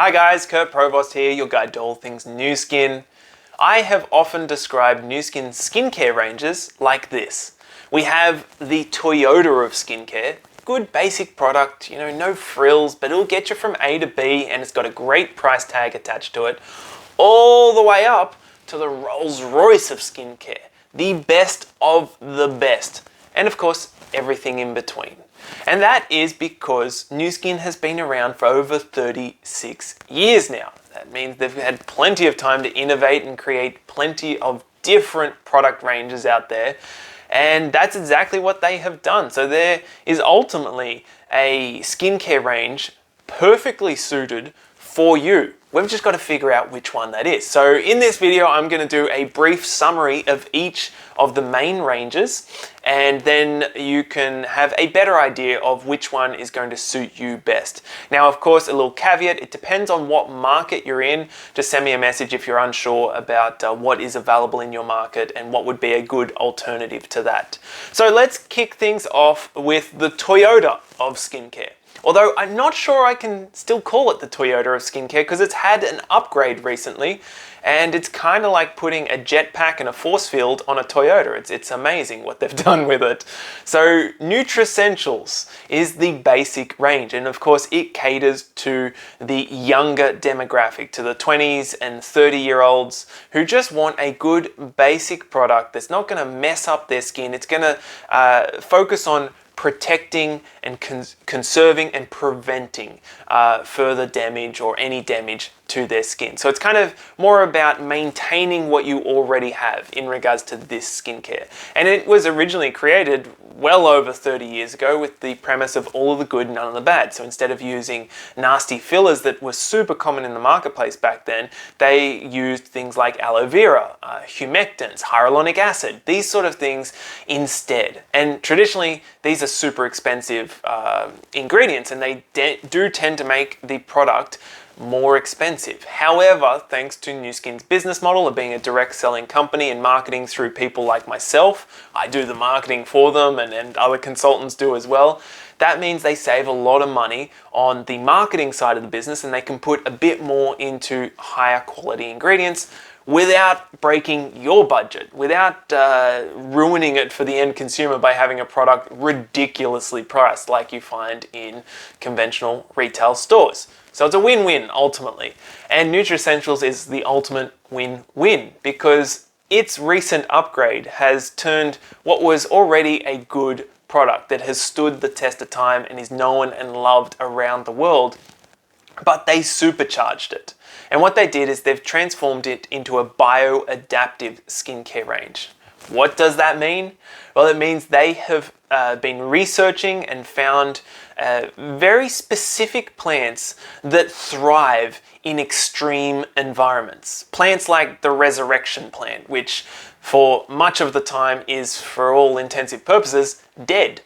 Hi guys, Kurt Provost here, your guide to all things Nu Skin. I have often described NuSkin's skincare ranges like this. We have the Toyota of skincare, good basic product, no frills, but it'll get you from A to B and it's got a great price tag attached to it, all the way up to the Rolls Royce of skincare, the best of the best, and of course everything in between. And that is because Nu Skin has been around for over 36 years now. That means they've had plenty of time to innovate and create plenty of different product ranges out there. And that's exactly what they have done. So there is ultimately a skincare range perfectly suited for you. We've just got to figure out which one that is. So in this video, I'm going to do a brief summary of each of the main ranges, and then you can have a better idea of which one is going to suit you best. Now, of course, a little caveat, it depends on what market you're in. Just send me a message if you're unsure about what is available in your market and what would be a good alternative to that. So let's kick things off with the Toyota of skincare. Although I'm not sure I can still call it the Toyota of skincare because it's had an upgrade recently, and it's kind of like putting a jetpack and a force field on a Toyota. It's amazing what they've done with it. So Nutricentials is the basic range, and of course it caters to the younger demographic, to the 20s and 30-year-olds who just want a good basic product that's not going to mess up their skin. It's going to focus on protecting and conserving and preventing further damage or any damage to their skin. So it's kind of more about maintaining what you already have in regards to this skincare. And it was originally created well over 30 years ago with the premise of all of the good, none of the bad. So instead of using nasty fillers that were super common in the marketplace back then, they used things like aloe vera, humectants, hyaluronic acid, these sort of things instead. And traditionally, these are super expensive ingredients, and they do tend to make the product more expensive. However, thanks to NuSkin's business model of being a direct selling company and marketing through people like myself, I do the marketing for them and other consultants do as well. That means they save a lot of money on the marketing side of the business, and they can put a bit more into higher quality ingredients without breaking your budget, without ruining it for the end consumer by having a product ridiculously priced like you find in conventional retail stores. So it's a win-win ultimately. And Nutricentials is the ultimate win-win because its recent upgrade has turned what was already a good product that has stood the test of time and is known and loved around the world, but they supercharged it. And what they did is they've transformed it into a bioadaptive skincare range. What does that mean? Well, it means they have been researching and found very specific plants that thrive in extreme environments. Plants like the resurrection plant, which for much of the time is, for all intensive purposes, dead.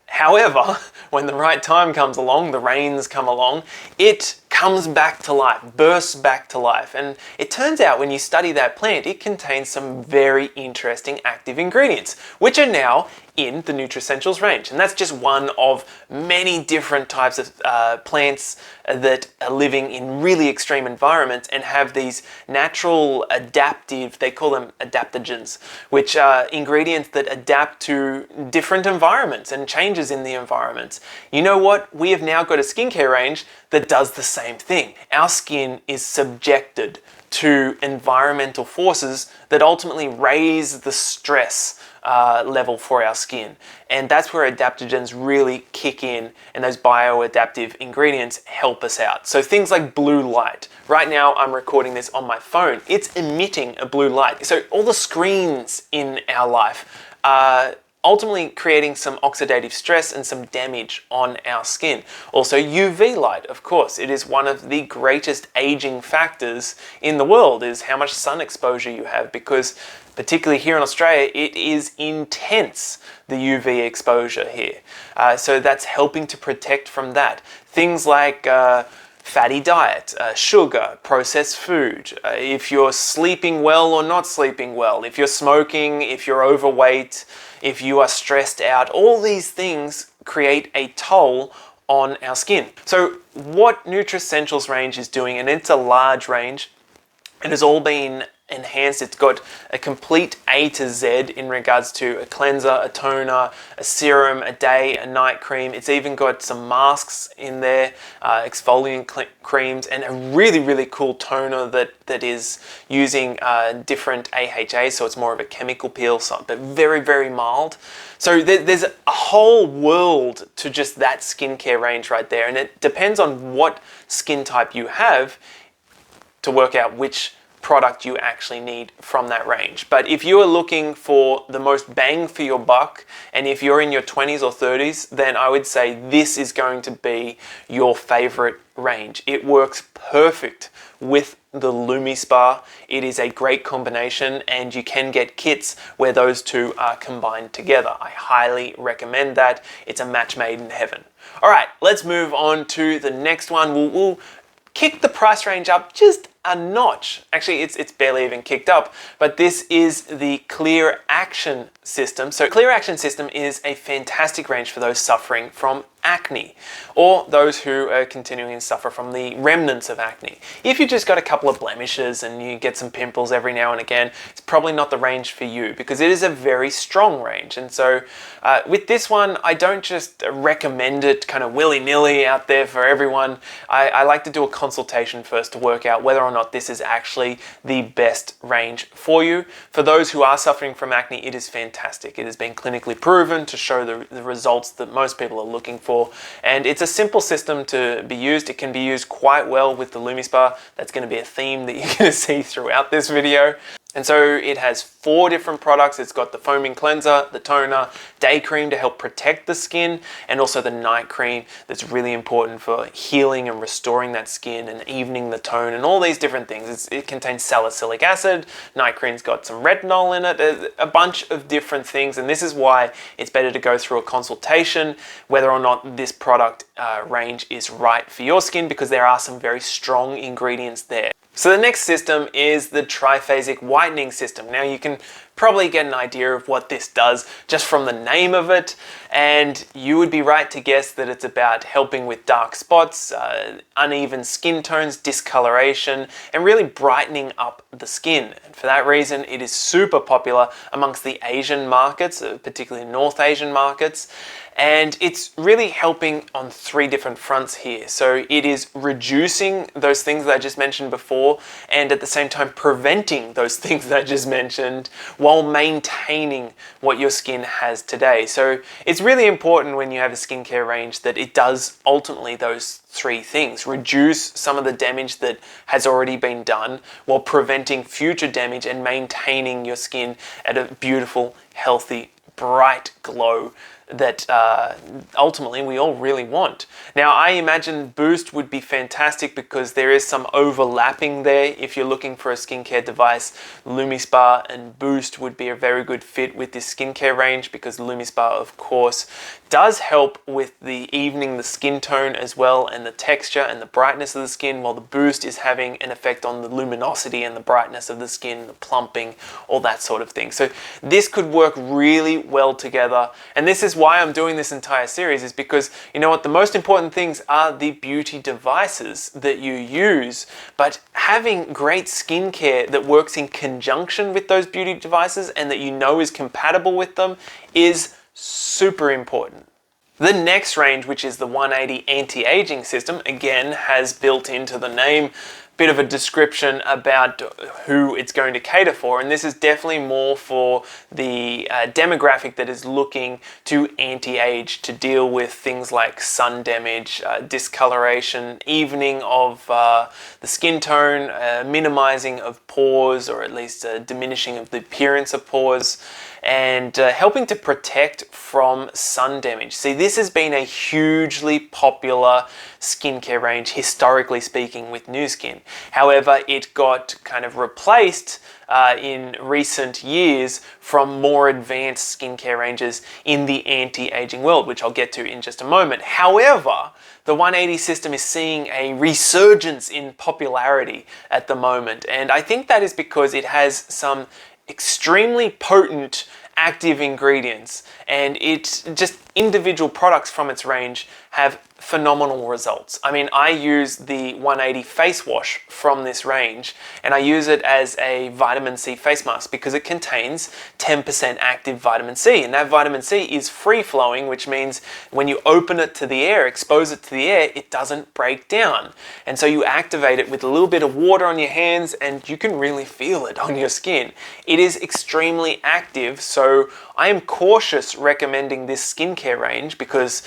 However, when the right time comes along, the rains come along, it comes back to life, bursts back to life. And it turns out when you study that plant, it contains some very interesting active ingredients, which are now in the Nutricentials range. And that's just one of many different types of plants that are living in really extreme environments and have these natural adaptive, they call them adaptogens, which are ingredients that adapt to different environments and changes in the environments. You know what? We have now got a skincare range that does the same thing. Our skin is subjected to environmental forces that ultimately raise the stress level for our skin. And that's where adaptogens really kick in, and those bioadaptive ingredients help us out. So things like blue light. Right now I'm recording this on my phone. It's emitting a blue light. So all the screens in our life are ultimately creating some oxidative stress and some damage on our skin. Also UV light, of course. It is one of the greatest aging factors in the world, is how much sun exposure you have, because particularly here in Australia, it is intense, the UV exposure here. So that's helping to protect from that. Things like fatty diet, sugar, processed food, if you're sleeping well or not sleeping well, if you're smoking, if you're overweight, if you are stressed out, all these things create a toll on our skin. So what Nutricentials range is doing, and it's a large range, it has all been enhanced. It's got a complete A to Z in regards to a cleanser, a toner, a serum, a day, a night cream. It's even got some masks in there, exfoliant creams, and a really, really cool toner that is using different AHA, so it's more of a chemical peel, but very, very mild. So there's a whole world to just that skincare range right there, and it depends on what skin type you have to work out which product you actually need from that range. But if you are looking for the most bang for your buck, and if you're in your 20s or 30s, then I would say this is going to be your favorite range. It works perfect with the LumiSpa. It is a great combination, and you can get kits where those two are combined together. I highly recommend that. It's a match made in heaven. All right, let's move on to the next one. We'll kick the price range up just a notch. Actually, it's barely even kicked up, but this is the Clear Action System. So Clear Action System is a fantastic range for those suffering from acne, or those who are continuing to suffer from the remnants of acne. If you just got a couple of blemishes and you get some pimples every now and again, it's probably not the range for you, because it is a very strong range. And so with this one, I don't just recommend it kind of willy-nilly out there for everyone. I like to do a consultation first to work out whether or not this is actually the best range for you. For those who are suffering from acne, it is fantastic. It has been clinically proven to show the results that most people are looking for, and it's a simple system to be used. It can be used quite well with the LumiSpa. That's going to be a theme that you're going to see throughout this video. And so it has 4 different products. It's got the foaming cleanser, the toner, day cream to help protect the skin, and also the night cream that's really important for healing and restoring that skin and evening the tone and all these different things. It contains salicylic acid. Night cream's got some retinol in it, a bunch of different things. And this is why it's better to go through a consultation whether or not this product range is right for your skin, because there are some very strong ingredients there. So the next system is the Tri-Phasic Whitening System. Now you can probably get an idea of what this does just from the name of it, and you would be right to guess that it's about helping with dark spots, uneven skin tones, discoloration, and really brightening up the skin. And for that reason, it is super popular amongst the Asian markets, particularly North Asian markets. And it's really helping on 3 different fronts here. So it is reducing those things that I just mentioned before, and at the same time preventing those things that I just mentioned, while maintaining what your skin has today. So it's really important when you have a skincare range that it does ultimately those 3 things: reduce some of the damage that has already been done, while preventing future damage and maintaining your skin at a beautiful, healthy, bright glow that ultimately we all really want. Now, I imagine Boost would be fantastic because there is some overlapping there. If you're looking for a skincare device, LumiSpa and Boost would be a very good fit with this skincare range, because LumiSpa, of course, does help with the evening the skin tone as well, and the texture and the brightness of the skin, while the Boost is having an effect on the luminosity and the brightness of the skin, the plumping, all that sort of thing. So this could work really well together, and this is why I'm doing this entire series, is because, you know what, the most important things are the beauty devices that you use, but having great skincare that works in conjunction with those beauty devices and that you know is compatible with them is super important. The next range, which is the 180 anti-aging system, again has built into the name bit of a description about who it's going to cater for, and this is definitely more for the demographic that is looking to anti-age, to deal with things like sun damage, discoloration, evening of the skin tone, minimizing of pores, or at least diminishing of the appearance of pores, and helping to protect from sun damage. See, this has been a hugely popular skincare range, historically speaking, with NuSkin. However, it got kind of replaced in recent years from more advanced skincare ranges in the anti-aging world, which I'll get to in just a moment. However, the 180 system is seeing a resurgence in popularity at the moment, and I think that is because it has some extremely potent active ingredients, and it just individual products from its range have phenomenal results. I mean, I use the 180 face wash from this range, and I use it as a vitamin C face mask because it contains 10% active vitamin C, and that vitamin C is free flowing, which means when you open it to the air, expose it to the air, it doesn't break down. And so you activate it with a little bit of water on your hands and you can really feel it on your skin. It is extremely active, so I am cautious recommending this skincare range because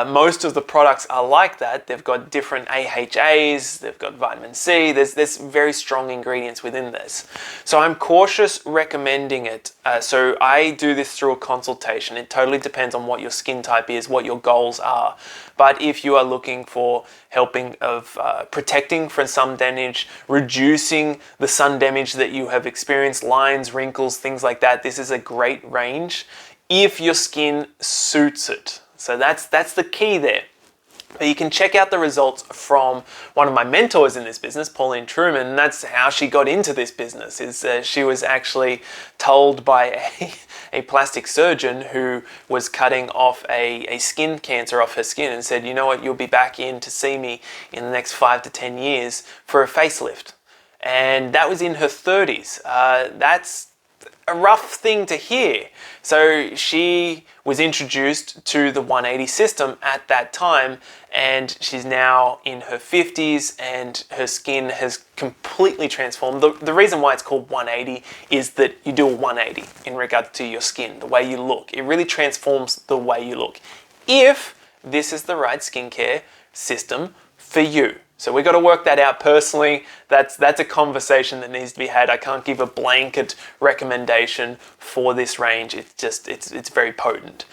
most of the products are like that. They've got different AHAs, they've got vitamin C, there's very strong ingredients within this. So I'm cautious recommending it. So I do this through a consultation. It totally depends on what your skin type is, what your goals are. But if you are looking for helping of protecting from sun damage, reducing the sun damage that you have experienced, lines, wrinkles, things like that, this is a great range if your skin suits it. So that's the key there. But you can check out the results from one of my mentors in this business, Pauline Truman, and that's how she got into this business. She was actually told by a plastic surgeon who was cutting off a skin cancer off her skin and said, you know what, you'll be back in to see me in the next 5 to 10 years for a facelift. And that was in her 30s. That's a rough thing to hear. So she was introduced to the 180 system at that time, and she's now in her 50s and her skin has completely transformed. The reason why it's called 180 is that you do a 180 in regard to your skin, the way you look. It really transforms the way you look if this is the right skincare system for you. So we've got to work that out personally. That's a conversation that needs to be had. I can't give a blanket recommendation for this range. It's very potent.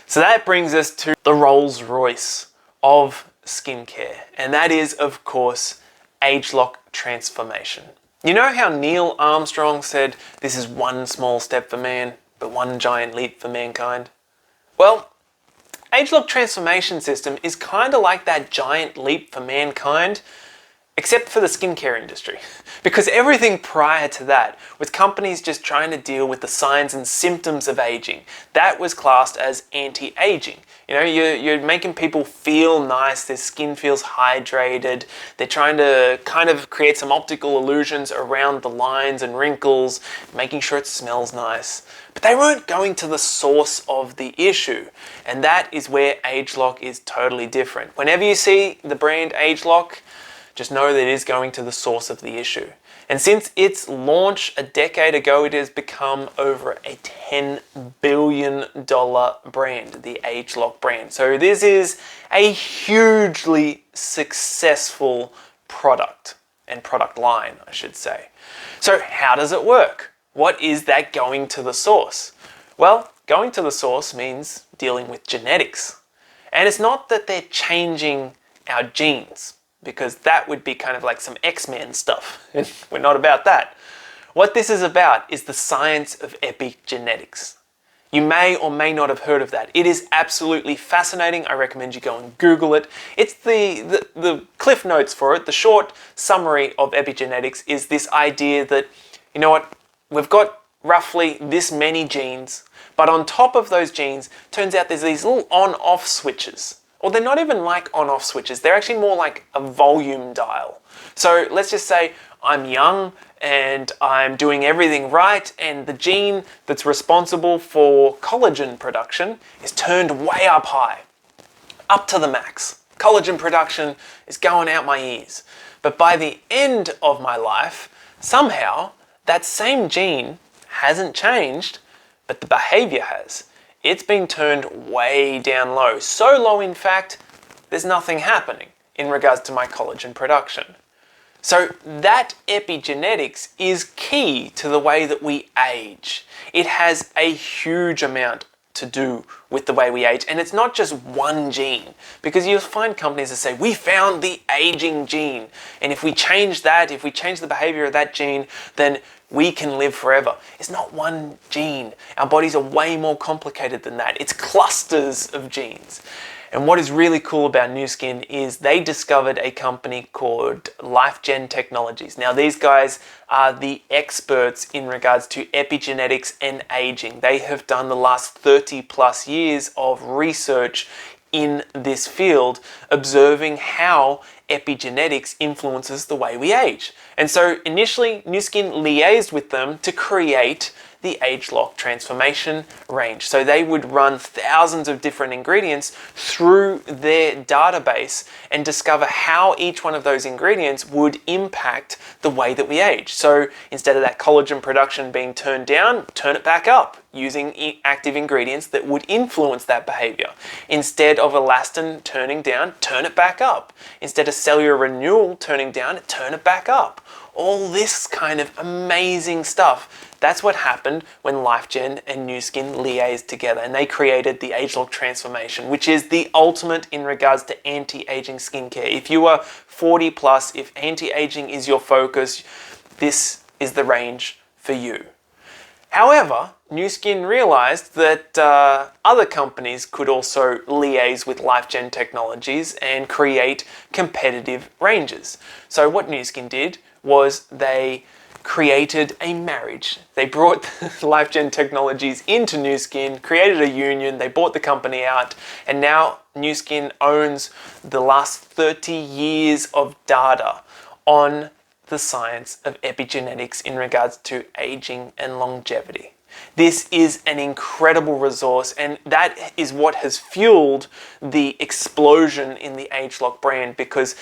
So that brings us to the Rolls Royce of skincare, and that is, of course, Ageloc Transformation. You know how Neil Armstrong said, "This is one small step for man, but one giant leap for mankind"? Well, Ageloc Transformation System is kind of like that giant leap for mankind, except for the skincare industry. Because everything prior to that was companies just trying to deal with the signs and symptoms of aging. That was classed as anti-aging. You know, you're making people feel nice, their skin feels hydrated, they're trying to kind of create some optical illusions around the lines and wrinkles, making sure it smells nice. But they weren't going to the source of the issue, and that is where Ageloc is totally different. Whenever you see the brand Ageloc, just know that it is going to the source of the issue. And since its launch a decade ago, it has become over a $10 billion brand, the Ageloc brand. So this is a hugely successful product and product line, I should say. So how does it work? What is that going to the source? Well, going to the source means dealing with genetics. And it's not that they're changing our genes, because that would be kind of like some X-Men stuff, and we're not about that. What this is about is the science of epigenetics. You may or may not have heard of that. It is absolutely fascinating. I recommend you go and Google it. It's the cliff notes for it. The short summary of epigenetics is this idea that, you know what, we've got roughly this many genes, but on top of those genes, turns out there's these little on-off switches. Or they're not even like on-off switches, they're actually more like a volume dial. So let's just say I'm young and I'm doing everything right, and the gene that's responsible for collagen production is turned way up high, up to the max. Collagen production is going out my ears. But by the end of my life, somehow that same gene hasn't changed, but the behavior has. It's been turned way down low. So low, in fact, there's nothing happening in regards to my collagen production. So that epigenetics is key to the way that we age. It has a huge amount to do with the way we age. And it's not just one gene, because you'll find companies that say, we found the aging gene. And if we change that, if we change the behavior of that gene, then we can live forever. It's not one gene. Our bodies are way more complicated than that. It's clusters of genes. And what is really cool about NuSkin is they discovered a company called LifeGen Technologies. Now these guys are the experts in regards to epigenetics and aging. They have done the last 30 plus years of research in this field, observing how epigenetics influences the way we age. And so initially, NuSkin liaised with them to create the Ageloc Transformation range. So they would run thousands of different ingredients through their database and discover how each one of those ingredients would impact the way that we age. So instead of that collagen production being turned down, turn it back up using active ingredients that would influence that behavior. Instead of elastin turning down, turn it back up. Instead of cellular renewal turning down, turn it back up. All this kind of amazing stuff. That's what happened when LifeGen and NuSkin liaised together, and they created the Ageloc Transformation, which is the ultimate in regards to anti-aging skincare. If you are 40 plus, if anti-aging is your focus, this is the range for you. However, NuSkin realized that other companies could also liaise with LifeGen technologies and create competitive ranges. So what NuSkin did was they created a marriage. They brought LifeGen technologies into NuSkin, created a union, they bought the company out, and now NuSkin owns the last 30 years of data on the science of epigenetics in regards to aging and longevity. This is an incredible resource, and that is what has fueled the explosion in the Ageloc brand, because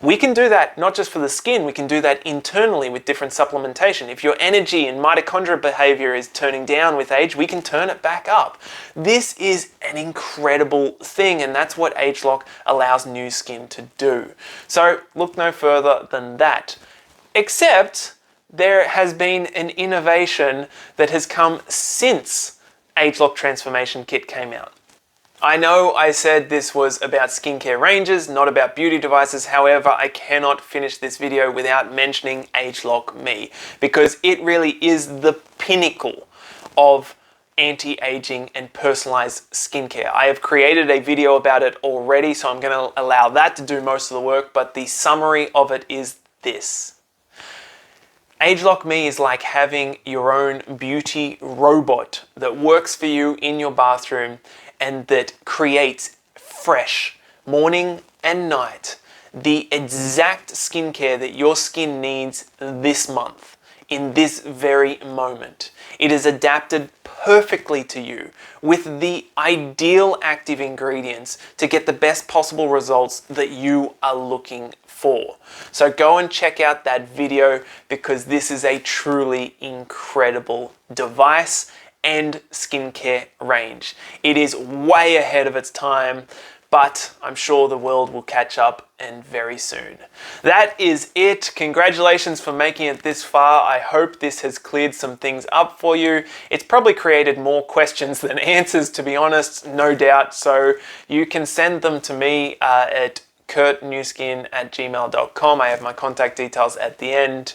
we can do that not just for the skin, we can do that internally with different supplementation. If your energy and mitochondrial behavior is turning down with age, we can turn it back up. This is an incredible thing, and that's what Ageloc allows NuSkin to do. So look no further than that. Except there has been an innovation that has come since Ageloc Transformation Kit came out. I know I said this was about skincare ranges, not about beauty devices. However, I cannot finish this video without mentioning Ageloc Me, because it really is the pinnacle of anti-aging and personalized skincare. I have created a video about it already, so I'm going to allow that to do most of the work, but the summary of it is this. Ageloc Me is like having your own beauty robot that works for you in your bathroom and that creates fresh, morning and night, the exact skincare that your skin needs this month, in this very moment. It is adapted perfectly to you with the ideal active ingredients to get the best possible results that you are looking for. So go and check out that video, because this is a truly incredible device and skincare range. It is way ahead of its time, but I'm sure the world will catch up, and very soon. That is it. Congratulations for making it this far. I hope this has cleared some things up for you. It's probably created more questions than answers, to be honest, no doubt. So you can send them to me at kurtnuskin@gmail.com. I have my contact details at the end.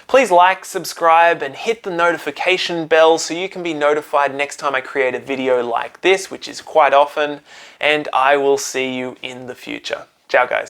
Please like, subscribe, and hit the notification bell so you can be notified next time I create a video like this, which is quite often, and I will see you in the future. Ciao, guys.